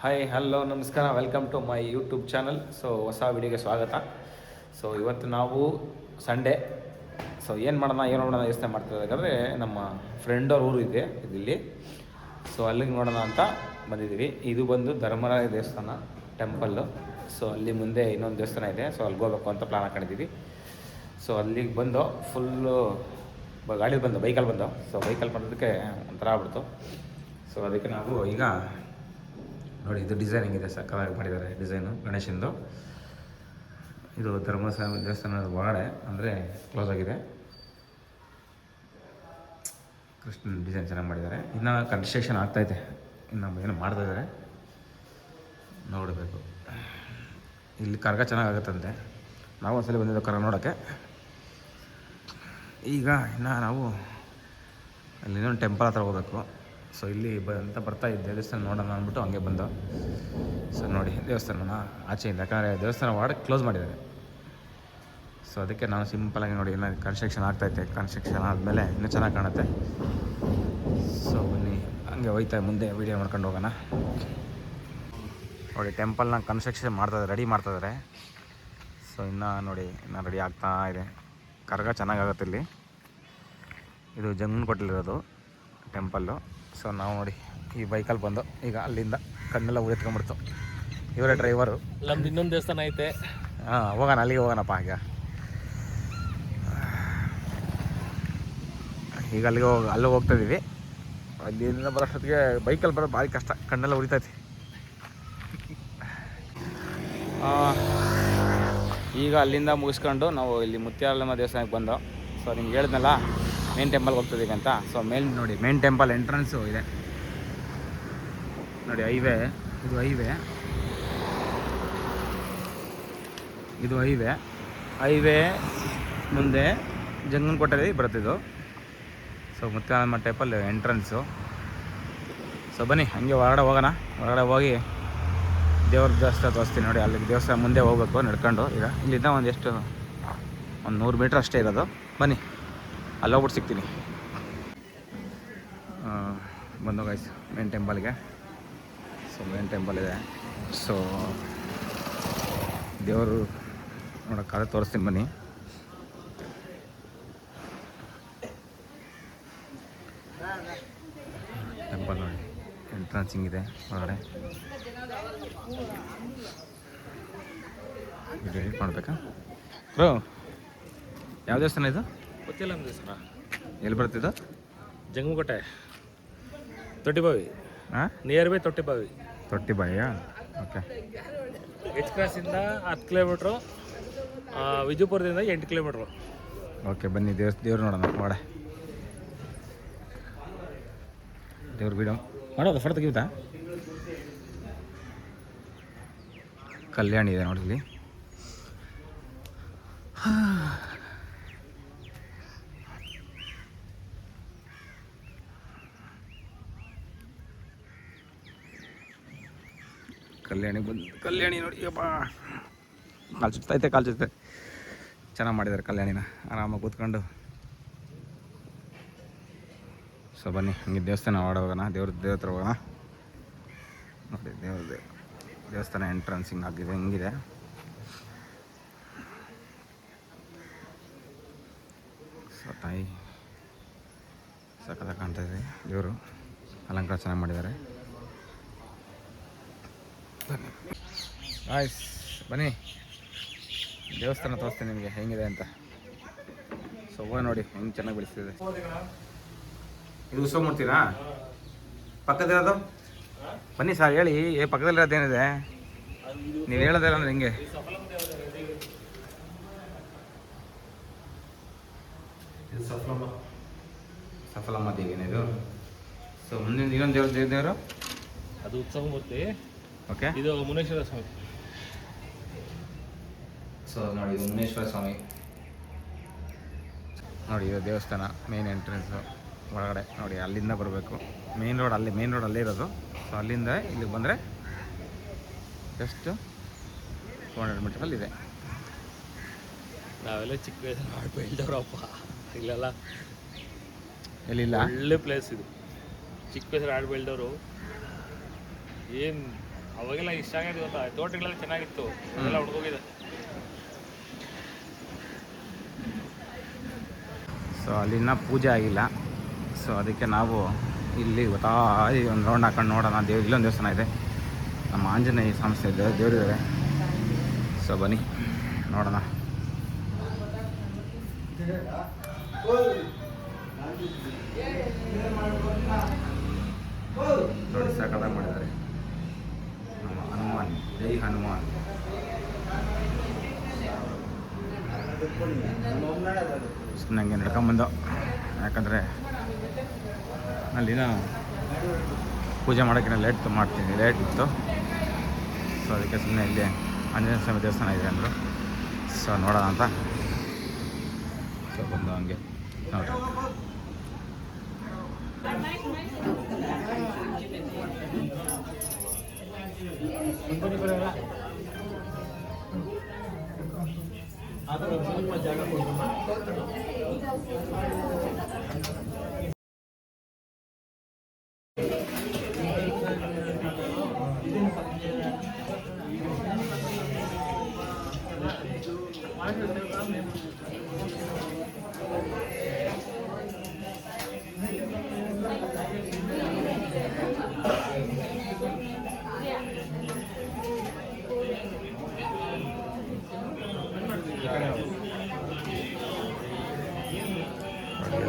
Hi hello ನಮಸ್ಕಾರ welcome to my YouTube channel. So ಹೊಸ ವಿಡಿಯೋಗೆ ಸ್ವಾಗತ. ಸೊ ಇವತ್ತು ನಾವು ಸಂಡೇ. ಸೊ ಏನು ಮಾಡೋಣ ಯೋಚನೆ ಮಾಡ್ತಿದ್ದಾಗಂದರೆ ನಮ್ಮ ಫ್ರೆಂಡ್ ಅವ್ರ ಊರು ಇದೆ ಇಲ್ಲಿ. ಸೊ ಅಲ್ಲಿಗೆ ನೋಡೋಣ ಅಂತ ಬಂದಿದ್ದೀವಿ. ಇದು ಬಂದು ಧರ್ಮರಾಯ ದೇವಸ್ಥಾನ ಟೆಂಪಲ್ಲು. ಸೊ ಅಲ್ಲಿ ಮುಂದೆ ಇನ್ನೊಂದು ದೇವಸ್ಥಾನ ಇದೆ. ಸೊ ಅಲ್ಲಿಗೆ ಹೋಗ್ಬೇಕು ಅಂತ ಪ್ಲ್ಯಾನ್ ಹಾಕೊಂಡಿದ್ದೀವಿ. ಸೊ ಅಲ್ಲಿಗೆ ಬಂದು ಫುಲ್ಲು ಗಾಡಿ ಬಂದು ಬೈಕಲ್ಲಿ ಬಂದು. ಸೊ ಬೈಕಲ್ಲಿ ಬಂದೋದಕ್ಕೆ ಒಂಥರ ಆಗ್ಬಿಡ್ತು. ಸೊ ಅದಕ್ಕೆ ನಾವು ಈಗ ನೋಡಿ, ಇದು ಡಿಸೈನ್ ಹೆಂಗಿದೆ, ಸಕ್ಕತ್ತಾಗಿ ಮಾಡಿದ್ದಾರೆ ಡಿಸೈನು ಗಣೇಶಂದು. ಇದು ಧರ್ಮಸ್ಥಳ ದೇವಸ್ಥಾನದ ಒಳಗಡೆ ಅಂದರೆ ಕ್ಲೋಸ್ ಆಗಿದೆ. ಕೃಷ್ಣನ ಡಿಸೈನ್ ಚೆನ್ನಾಗಿ ಮಾಡಿದ್ದಾರೆ. ಇನ್ನು ಕನ್ಸ್ಟ್ರಕ್ಷನ್ ಆಗ್ತಾಯಿದೆ, ಇನ್ನು ಏನು ಮಾಡ್ತಾಯಿದ್ದಾರೆ ನೋಡಬೇಕು. ಇಲ್ಲಿ ಕರಗ ಚೆನ್ನಾಗಾಗುತ್ತಂತೆ. ನಾವು ಒಂದ್ಸಲ ಬಂದಿದ್ದು ಕರಗ ನೋಡೋಕ್ಕೆ. ಈಗ ಇನ್ನು ನಾವು ಅಲ್ಲಿ ಇನ್ನೊಂದು ಟೆಂಪಲ್ ಹತ್ರ ಹೋಗಬೇಕು. ಸೊ ಇಲ್ಲಿ ಬರ್ತಾ ಇದ್ದೆ ದೇವಸ್ಥಾನ ನೋಡೋಣ ಅಂದ್ಬಿಟ್ಟು ಹಂಗೆ ಬಂದು. ಸೊ ನೋಡಿ ದೇವಸ್ಥಾನನ ಆಚೆಯಿಂದ, ಯಾಕಂದರೆ ದೇವಸ್ಥಾನ ವಾರ್ಡ್ ಕ್ಲೋಸ್ ಮಾಡಿದ್ದಾರೆ. ಸೊ ಅದಕ್ಕೆ ನಾನು ಸಿಂಪಲಾಗಿ ನೋಡಿ ಇನ್ನೂ ಕನ್ಸ್ಟ್ರಕ್ಷನ್ ಆಗ್ತಾಯಿದೆ. ಕನ್ಸ್ಟ್ರಕ್ಷನ್ ಆದಮೇಲೆ ಇನ್ನೂ ಚೆನ್ನಾಗಿ ಕಾಣುತ್ತೆ. ಸೊ ಬನ್ನಿ ಹಂಗೆ ಹೋಯ್ತಾ ಮುಂದೆ ವೀಡಿಯೋ ಮಾಡ್ಕೊಂಡು ಹೋಗೋಣ. ನೋಡಿ ಟೆಂಪಲ್ನ ಕನ್ಸ್ಟ್ರಕ್ಷನ್ ರೆಡಿ ಮಾಡ್ತಾಯಿದ್ದಾರೆ. ಸೊ ಇನ್ನೂ ರೆಡಿ ಆಗ್ತಾ ಇದೆ. ಕರಗ ಚೆನ್ನಾಗಾಗುತ್ತೆ ಇಲ್ಲಿ. ಇದು ಜಂಗನಕೋಟೆಲಿರೋದು ಟೆಂಪಲ್ಲು. ಸೊ ನಾವು ನೋಡಿ ಈ ಬೈಕಲ್ಲಿ ಬಂದು ಈಗ ಅಲ್ಲಿಂದ ಕಣ್ಣೆಲ್ಲ ಉಳಿತ್ಕೊಂಡ್ಬಿಡ್ತು. ಇವರೇ ಡ್ರೈವರು. ನಮ್ದು ಇನ್ನೊಂದು ದೇವಸ್ಥಾನ ಐತೆ. ಹೋಗೋಣ, ಅಲ್ಲಿಗೆ ಹೋಗೋಣಪ್ಪ. ಈಗ ಅಲ್ಲಿಗೆ ಹೋಗ್ತಾಯಿದ್ದೀವಿ. ಅಲ್ಲಿಂದ ಬರೋಷ್ಟೊತ್ತಿಗೆ ಬೈಕಲ್ಲಿ ಬರೋದು ಭಾರಿ ಕಷ್ಟ, ಕಣ್ಣೆಲ್ಲ ಉರಿತೈತಿ. ಈಗ ಅಲ್ಲಿಂದ ಮುಗಿಸ್ಕೊಂಡು ನಾವು ಇಲ್ಲಿ ಮುತ್ಯಾಲಮ್ಮ ದೇವಸ್ಥಾನಕ್ಕೆ ಬಂದು. ಸೊ ನಿಮ್ಗೆ ಹೇಳಿದ್ನಲ್ಲ ಮೇನ್ ಟೆಂಪಲ್ಗೆ ಹೋಗ್ತಿದ್ದೀವಿ ಅಂತ. ಸೊ ನೋಡಿ ಮೇನ್ ಟೆಂಪಲ್ ಎಂಟ್ರೆನ್ಸು ಇದೆ ನೋಡಿ. ಇದು ಹೈವೇ ಮುಂದೆ ಜಂಗನಕೋಟೆಯಲ್ಲಿ ಬರುತ್ತಿದ್ದು. So Mutyalamma temple entrance. So ಬನ್ನಿ ಹಂಗೆ ಹೊರಗಡೆ ಹೋಗಿ ದೇವ್ರ ದೇವಸ್ಥಾನ ತೋರಿಸ್ತೀನಿ ನೋಡಿ. ಅಲ್ಲಿಗೆ ದೇವಸ್ಥಾನ ಮುಂದೆ ಹೋಗ್ಬೇಕು ನಡ್ಕೊಂಡು. ಈಗ ಇಲ್ಲಿಂದ ಒಂದು 100 ಮೀಟ್ರ್ ಅಷ್ಟೇ ಇರೋದು. ಬನ್ನಿ ಅಲ್ಲಿ ಹೋಗ್ಬಿಟ್ಟು ಸಿಗ್ತೀನಿ. ಬಂದು ಗೈಸ್ ಮೇನ್ ಟೆಂಪಲ್ಗೆ. ಸೊ ಮೇನ್ ಟೆಂಪಲ್ ಇದೆ. ಸೊ ದೇವರು ನೋಡೋಕ್ಕಾದ್ರೆ ತೋರಿಸ್ತೀನಿ ಬನ್ನಿ. ಟೆಂಪಲ್ ನೋಡಿ ಎಂಟ್ರೆನ್ಸ್ ಹಿಂಗಿದೆ ಹೊರಗಡೆ. ಎಡಿಟ್ ಮಾಡಬೇಕಾ ಬ್ರೋ? ಯಾವ ದೇವಸ್ಥಾನ ಇದು? ಮುತ್ಯಾಲಮ್ಮ ದೇವಸ್ಥಾನ. ಎಲ್ಲಿ ಬರ್ತಿದ್ದು? ಜಂಗಮಕೋಟೆ ತೊಟ್ಟಿಬಾವಿ. ನಿಯರ್ ಬೈ ತೊಟ್ಟಿಬಾವಿಯಾ? ಓಕೆ. ಎಚ್ ಕ್ರಾಸಿಂದ 10 ಕಿಲೋಮೀಟ್ರು, ವಿಜಯಪುರದಿಂದ 8 ಕಿಲೋಮೀಟ್ರು. ಓಕೆ ಬನ್ನಿ ದೇವ್ರು ನೋಡೋಣ. ದೇವ್ರ ಬಿಡೋ ಮಾಡೋದು ಫೋಟೋ ತೆಗಿತಾ. ಕಲ್ಯಾಣಿ ಇದೆ ನೋಡಿ ಇಲ್ಲಿ. ಕಲ್ಯಾಣಿ ನೋಡಿ. ಅಪ್ಪ ಕಾಲು ಚುತ್ತೈತೆ. ಚೆನ್ನಾಗಿ ಮಾಡಿದ್ದಾರೆ ಕಲ್ಯಾಣಿನ. ಆರಾಮಾಗಿ ಕೂತ್ಕೊಂಡು. ಸೊ ಬನ್ನಿ ಹಂಗೆ ದೇವಸ್ಥಾನ ಹೋಗೋಣ. ದೇವ್ರ ಹತ್ರ ಹೋಗೋಣ. ನೋಡಿ ದೇವಸ್ಥಾನ ಎಂಟ್ರೆನ್ಸ್ ಹಿಂಗಿದೆ. ಸೊ ತಾಯಿ ಸಖತ್ತಾಗಿ ಕಾಣ್ತಾ ಇದೆ. ದೇವರು ಅಲಂಕಾರ ಚೆನ್ನಾಗಿ ಮಾಡಿದ್ದಾರೆ. ಬನ್ನಿ ದೇವಸ್ಥಾನ ತೋರಿಸ್ತೀನಿ ನಿಮಗೆ ಹೆಂಗಿದೆ ಅಂತ. ಸೊ ಹೂವು ನೋಡಿ ಹೆಂಗೆ ಚೆನ್ನಾಗಿ ಬೆಳೆಸ್ತಿದೆ. ಇದು ಉತ್ಸವ ಮೂರ್ತಿನಾ ಪಕ್ಕದಿರೋದು? ಬನ್ನಿ ಸರ್ ಹೇಳಿ, ಪಕ್ಕದಲ್ಲಿರೋದೇನಿದೆ ನೀವು ಹೇಳೋದಿಲ್ಲ ಅಂದರೆ ಹೆಂಗೆ? ಸಫಲಮ್ಮ ದೇವಿನ ಇದು. ಸೊ ಮುಂದಿನ ಇನ್ನೊಂದು ದೇವರು ಅದು ಉತ್ಸವ ಮೂರ್ತಿ. ಓಕೆ. ಇದು ಮುನೇಶ್ವರ ಸ್ವಾಮಿ. ಸೊ ನೋಡಿ ಇದು ಮುನೇಶ್ವರ ಸ್ವಾಮಿ ನೋಡಿ. ಇದು ದೇವಸ್ಥಾನ ಮೇನ್ ಎಂಟ್ರೆನ್ಸು ಒಳಗಡೆ ನೋಡಿ. ಅಲ್ಲಿಂದ ಬರಬೇಕು. ಮೇನ್ ರೋಡ್ ಅಲ್ಲೇ ಇರೋದು. ಸೊ ಅಲ್ಲಿಂದ ಇಲ್ಲಿಗೆ ಬಂದರೆ ಜಸ್ಟ್ 200 ಮೀಟ್ರಲ್ಲಿದೆ. ನಾವೆಲ್ಲ ಚಿಕ್ಕ ವಯಸ್ಸಲ್ಲಿ ಬೆಳೆದವ್ರಪ್ಪ. ಇಲ್ಲೆಲ್ಲ ಎಲ್ಲಿಲ್ಲ, ಒಳ್ಳೆ ಪ್ಲೇಸ್ ಇದು. ಚಿಕ್ಕ ವಯಸ್ಸಲ್ಲಿ ಆಡಿ ಬೆಳೆದವರು. ಏನು ಅವಾಗೆಲ್ಲ ಇಷ್ಟ ಆಗಿದೆ ಗೊತ್ತಾ, ತೋಟಗಳೆಲ್ಲ ಚೆನ್ನಾಗಿತ್ತು, ಅದೆಲ್ಲ ಹುಡ್ಕೋಗಿದೆ. ಸೊ ಅಲ್ಲಿನ ಪೂಜೆ ಆಗಿಲ್ಲ. ಸೊ ಅದಕ್ಕೆ ನಾವು ಇಲ್ಲಿ ಗೊತ್ತಾ ಒಂದು ರೌಂಡ್ ಹಾಕೊಂಡು ನೋಡೋಣ. ಇಲ್ಲೊಂದು ದೇವಸ್ಥಾನ ಇದೆ, ನಮ್ಮ ಆಂಜನೇಯ ಸಂಸ್ಥೆ ದೇವರಿದ್ದಾರೆ. ಸೊ ಬನ್ನಿ ನೋಡೋಣ. ನೋಡಿ ಸಾಕಾಗಿ ಮಾಡಿದ್ದಾರೆ. ನಮ್ಮ ಹನುಮಾನ್, ಜೈ ಹನುಮಾನ್. ಸುಮ್ಮನೆ ಹಂಗೆ ನಡ್ಕೊಂಬಂದು, ಯಾಕಂದರೆ ಅಲ್ಲಿನ ಪೂಜೆ ಮಾಡೋಕ್ಕಿಂತ ಲೇಟ್ ಇತ್ತು. ಸೊ ಅದಕ್ಕೆ ಸುಮ್ಮನೆ ಇಲ್ಲಿ ಆಂಜನೇಯ ಸ್ವಾಮಿ ದೇವಸ್ಥಾನ ಇದೆ ಅಂದರು. ಸೊ ನೋಡೋಣ ಅಂತ ಸೊ ಬಂದು ಹಂಗೆ ನೋಡ್ರಿ.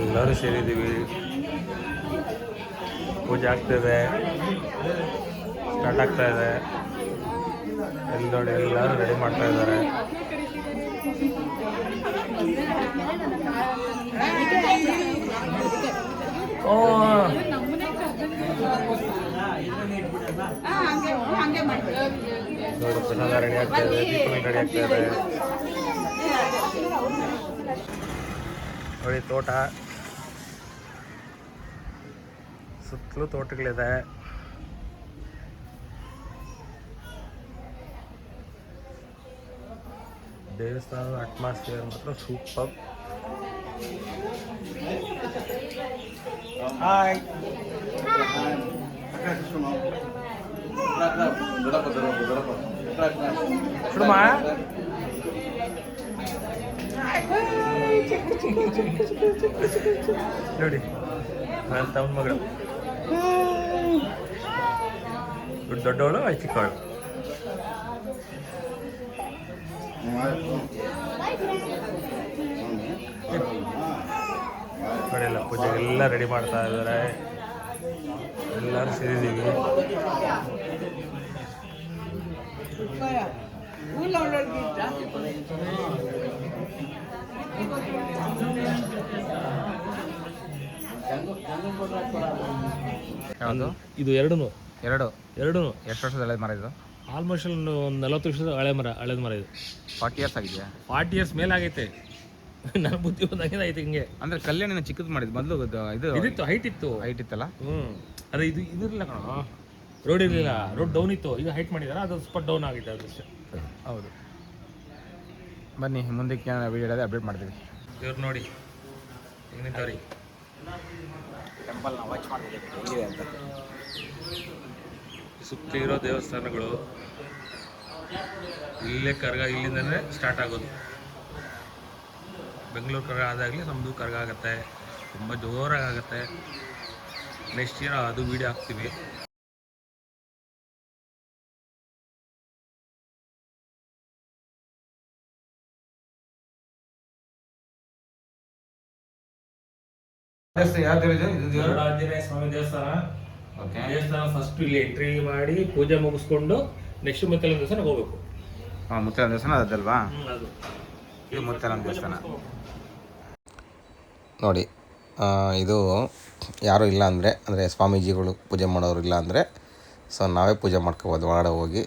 ಎಲ್ಲರೂ ಸೇರಿದ್ದೀವಿ, ಪೂಜೆ ಆಗ್ತಾಯಿದೆ, ಸ್ಟಾರ್ಟ್ ಆಗ್ತಾ ಇದೆ. ಎಲ್ಲಿ ನೋಡಿ ಎಲ್ಲರೂ ರೆಡಿ ಮಾಡ್ತಾ ಇದ್ದಾರೆ. ನೋಡಿ ಪ್ರಸಾದ ರೆಡಿ ಆಗ್ತಾ ಇದೆ, ದೀಪಗಳು ರೆಡಿ ಆಗ್ತಾ ಇದೆ. ನೋಡಿ ತೋಟ, ಸುತ್ತಲೂ ತೋಟಗಳಿದೆ. ದೇವಸ್ಥಾನದ ಅಟ್ಮಾಸ್ಫಿಯರ್ ಮಾತ್ರ ಸೂಪರ್. ಹಾಯ್ ಸುಡಮ್ಮ, ನೋಡಿ ನನ್ನ ತಮ್ಮ ಮಗಳು, ದೊಡ್ಡವಳು ಚಿಕ್ಕವಳು. ನೋಡಿಲ್ಲ ಪೂಜೆಗೆಲ್ಲ ರೆಡಿ ಮಾಡ್ತಾ ಇದ್ದಾರೆ, ಎಲ್ಲರೂ ಸೇರಿದ್ದೀವಿ. ಯಾವುದು ಇದು? ಎರಡು ಎಷ್ಟು ವರ್ಷದ ಹಳೆದ ಮರ ಇದು? ಆಲ್ಮೋಸ್ಟ್ ಒಂದು 40 ವರ್ಷದ ಹಳೇದ ಮರ ಇದು. 40 years ಆಗಿದೆಯಾ? 40 years ಮೇಲೆ ಆಗೈತೆ. ನನ್ನ ಬುದ್ಧಿ ಬಂದಂಗೆ ಐತೆ ಹಿಂಗೆ. ಅಂದರೆ ಕಲ್ಯಾಣ ಚಿಕ್ಕದು ಮಾಡಿದ್ದು, ಮೊದಲು ಇದು ಇದಿತ್ತು, ಹೈಟ್ ಇತ್ತಲ್ಲ. ಅದೇ ಇದು ಇದಿರಲಿಲ್ಲ ಕಣ, ರೋಡ್ ಇರಲಿಲ್ಲ, ರೋಡ್ ಡೌನ್ ಇತ್ತು. ಈಗ ಹೈಟ್ ಮಾಡಿದಾರೆ, ಅದು ಸ್ವಲ್ಪ ಡೌನ್ ಆಗಿದೆ ಅದಷ್ಟೇ. ಹೌದು. ಬನ್ನಿ ಮುಂದಕ್ಕೆ ಏನಾರ ವೀಡಿಯೋ ಅಪ್ಡೇಟ್ ಮಾಡ್ತೀವಿ. ಇವ್ರು ನೋಡಿ ಹೆಂಗಿದ್ದವ್ರಿ, ಟೆಂಪಲ್ನ ವಾಚ್ ಮಾಡ್ತಿದ್ದೀವಿ ಹೇಗಿದೆ ಅಂತ. ಸುತ್ತ ಇರೋ ದೇವಸ್ಥಾನಗಳು ಇಲ್ಲೇ ಕರ್ಗ, ಇಲ್ಲಿಂದನೇ ಸ್ಟಾರ್ಟ್ ಆಗೋದು. ಬೆಂಗಳೂರು ಕರ್ಗ ಆದಾಗಲೇ ನಮ್ಮದು ಕರ್ಗ ಆಗುತ್ತೆ, ತುಂಬ ಜೋರಾಗಿ ಆಗುತ್ತೆ. ನೆಕ್ಸ್ಟ್ ಇಯರ್ ಅದು ವೀಡಿಯೋ ಹಾಕ್ತೀವಿ. ಆಂಜನೇಯ ಸ್ವಾಮಿ ದೇವಸ್ಥಾನ. ದೇವಸ್ಥಾನ ಫಸ್ಟ್ ಇಲ್ಲಿ ಎಂಟ್ರಿ ಮಾಡಿ ಪೂಜೆ ಮುಗಿಸ್ಕೊಂಡು ನೆಕ್ಸ್ಟ್ ಮುತ್ತಲನ ದೇವಸ್ಥಾನ ಹೋಗ್ಬೇಕು. ಮುತ್ತಲನ ದೇವಸ್ಥಾನ ಅದಲ್ವಾ? ಅದು ಇದು ಮುತ್ತಲನ ದೇವಸ್ಥಾನ. ನೋಡಿ ಇದು ಯಾರೂ ಇಲ್ಲ ಅಂದರೆ ಸ್ವಾಮೀಜಿಗಳು ಪೂಜೆ ಮಾಡೋರು ಇಲ್ಲ ಅಂದರೆ ಸೊ ನಾವೇ ಪೂಜೆ ಮಾಡ್ಕೋಬೋದು ಒಳಗಡೆ ಹೋಗಿ.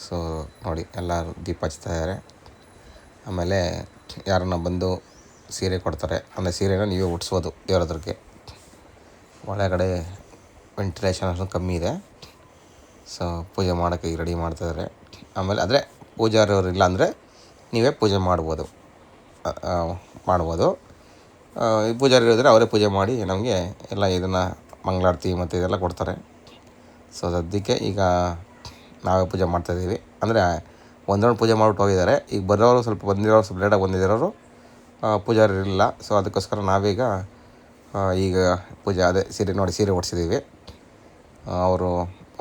ಸೊ ನೋಡಿ ಎಲ್ಲರೂ ದೀಪ ಹಚ್ತಾ ಇದ್ದಾರೆ. ಆಮೇಲೆ ಯಾರನ್ನ ಬಂದು ಸೀರೆ ಕೊಡ್ತಾರೆ, ಅಂದರೆ ಸೀರೆನ ನೀವೇ ಉಟ್ಸ್ಬೋದು ದೇವ್ರ ಹತ್ರಕ್ಕೆ. ಒಳಗಡೆ ವೆಂಟಿಲೇಷನ್ ಅಷ್ಟೊಂದು ಕಮ್ಮಿ ಇದೆ. ಸೊ ಪೂಜೆ ಮಾಡೋಕ್ಕೆ ರೆಡಿ ಮಾಡ್ತಾಯಿದ್ದಾರೆ. ಆಮೇಲೆ ಆದರೆ ಪೂಜಾರಿಯವರು ಇಲ್ಲ ಅಂದರೆ ನೀವೇ ಪೂಜೆ ಮಾಡ್ಬೋದು. ಈ ಪೂಜಾರಿ ಇರೋದ್ರೆ ಅವರೇ ಪೂಜೆ ಮಾಡಿ ನಮಗೆ ಎಲ್ಲ ಇದನ್ನು ಮಂಗಳಾರತಿ ಮತ್ತು ಇದೆಲ್ಲ ಕೊಡ್ತಾರೆ. ಸೊ ಸದ್ಯಕ್ಕೆ ಈಗ ನಾವೇ ಪೂಜೆ ಮಾಡ್ತಾಯಿದ್ದೀವಿ. ಅಂದರೆ ಒಂದು ರೌಂಡ್ ಪೂಜೆ ಮಾಡಿಬಿಟ್ಟು ಹೋಗಿದ್ದಾರೆ. ಈಗ ಬರೋರು ಬಂದಿರೋರು ಸ್ವಲ್ಪ ಲೇಟಾಗಿ ಬಂದಿರೋರು ಪೂಜಾರಿ ಇರಲಿಲ್ಲ. ಸೊ ಅದಕ್ಕೋಸ್ಕರ ನಾವೀಗ ಈಗ ಪೂಜೆ ಅದೇ ಸೀರೆ ನೋಡಿ ಸೀರೆ ಓಡಿಸಿದ್ದೀವಿ. ಅವರು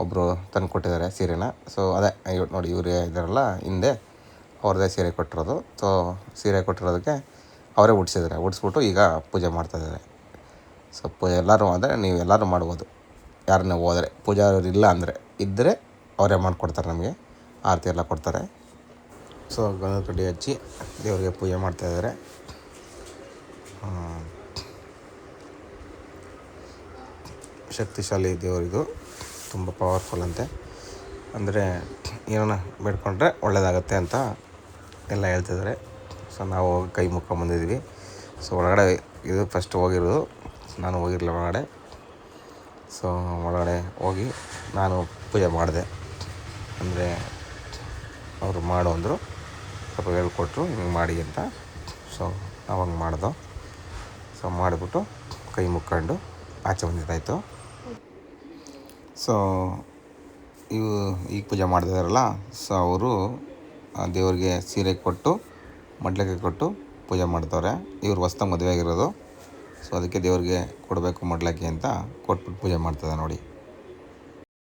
ಒಬ್ಬರು ತಂದು ಕೊಟ್ಟಿದ್ದಾರೆ ಸೀರೆನ. ಸೊ ಅದೇ ನೋಡಿ ಇವರು ಇದ್ದಾರಲ್ಲ ಹಿಂದೆ ಅವ್ರದ್ದೇ ಸೀರೆ ಕೊಟ್ಟಿರೋದು. ಸೊ ಸೀರೆ ಕೊಟ್ಟಿರೋದಕ್ಕೆ ಅವರೇ ಉಡಿಸ್ಬಿಟ್ಟು ಈಗ ಪೂಜೆ ಮಾಡ್ತಾಯಿದ್ದಾರೆ. ಸೊ ಎಲ್ಲರೂ ಅಂದರೆ ನೀವು ಎಲ್ಲರೂ ಮಾಡ್ಬೋದು, ಯಾರನ್ನ ಹೋದರೆ ಪೂಜಾರಿ ಇಲ್ಲ ಅಂದರೆ ಇದ್ದರೆ ಅವರೇ ಮಾಡಿಕೊಡ್ತಾರೆ, ನಮಗೆ ಆರತಿ ಎಲ್ಲ ಕೊಡ್ತಾರೆ. ಸೊ ಗಂಧದ ಕಡ್ಡಿ ಹಚ್ಚಿ ದೇವರಿಗೆ ಪೂಜೆ ಮಾಡ್ತಾಯಿದ್ದಾರೆ. ಶಕ್ತಿಶಾಲಿ ದೇವರಿದು, ತುಂಬ ಪವರ್ಫುಲ್ ಅಂತೆ. ಅಂದರೆ ಏನೋ ಬೇಡ್ಕೊಂಡ್ರೆ ಒಳ್ಳೆಯದಾಗತ್ತೆ ಅಂತ ಎಲ್ಲ ಹೇಳ್ತಿದ್ದಾರೆ. ಸೊ ನಾವು ಕೈ ಮುಕ್ಕೊಂಬಂದಿದ್ವಿ. ಸೊ ಒಳಗಡೆ ಇದು ಫಸ್ಟ್ ಹೋಗಿರೋದು, ನಾನು ಹೋಗಿರಲಿಲ್ಲ ಒಳಗಡೆ. ಸೊ ಒಳಗಡೆ ಹೋಗಿ ನಾನು ಪೂಜೆ ಮಾಡಿದೆ. ಅಂದರೆ ಅವರು ಮಾಡು ಅಂದರು, ಸ್ವಲ್ಪ ಹೇಳ್ಕೊಟ್ರು ಹಿಂಗೆ ಮಾಡಿ ಅಂತ. ಸೊ ನಾವು ಹಂಗೆ ಮಾಡ್ದೋ. ಸೊ ಮಾಡಿಬಿಟ್ಟು ಕೈ ಮುಕ್ಕೊಂಡು ಆಚೆ ಬಂದಿದ್ದಾಯಿತು. ಸೊ ಈಗ ಪೂಜೆ ಮಾಡ್ತಿದ್ದಾರಲ್ಲ, ಸೊ ಅವರು ದೇವರಿಗೆ ಸೀರೆ ಕೊಟ್ಟು ಮಡ್ಲಕ್ಕೆ ಕೊಟ್ಟು ಪೂಜೆ ಮಾಡ್ತವ್ರೆ. ಇವರು ಹೊಸ್ದಾಗಿ ಮದುವೆ ಆಗಿರೋದು. ಸೊ ಅದಕ್ಕೆ ದೇವ್ರಿಗೆ ಕೊಡಬೇಕು ಮಡ್ಲಕ್ಕಿ ಅಂತ ಕೊಟ್ಬಿಟ್ಟು ಪೂಜೆ ಮಾಡ್ತದೆ ನೋಡಿ.